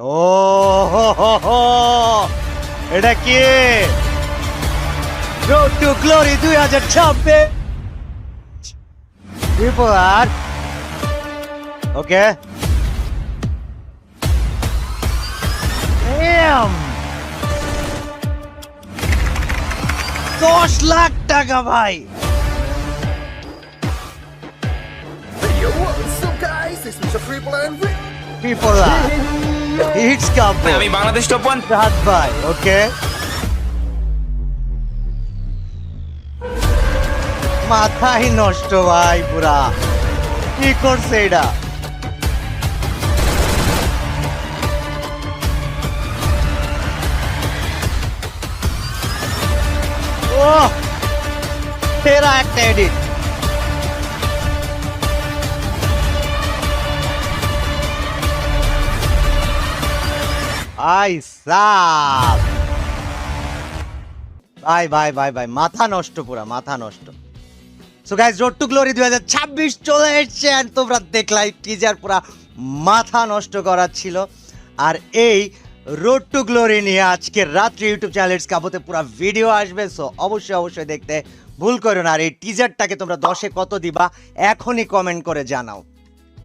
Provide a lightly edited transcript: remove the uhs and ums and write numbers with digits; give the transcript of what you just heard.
ও হো হো হো, এটা কি রোড টু গ্লোরি 2026 বিপদ। ওকে Damn! 10 লাখ টাকা ভাই। Yo, what's up guys? It's Mr. Triple and বিপদ হিটস কাপ আমি বাংলাদেশ টপ 1 রাত ভাই। ওকে মাথাই নষ্ট ভাই পুরা, কি করছে এটা? ও তেরা একটা এডিট। আই সাব ভাই ভাই ভাই ভাই মাথা নষ্ট, পুরা মাথা নষ্ট। So guys, road to Glory 2026 চলে এসেছে and তোমরা দেখলাই টিজার পুরা মাথা নষ্ট করার ছিল। আর এই রোড টু গ্লোরি নিয়ে আজকে রাত্রি ইউটিউব চ্যানেল কাবোতে পুরা ভিডিও আসবে। সো অবশ্যই অবশ্যই দেখতে ভুল করো না। আর এই টিজারটাকে তোমরা 10-এ কত দিবা এখনই কমেন্ট করে জানাও।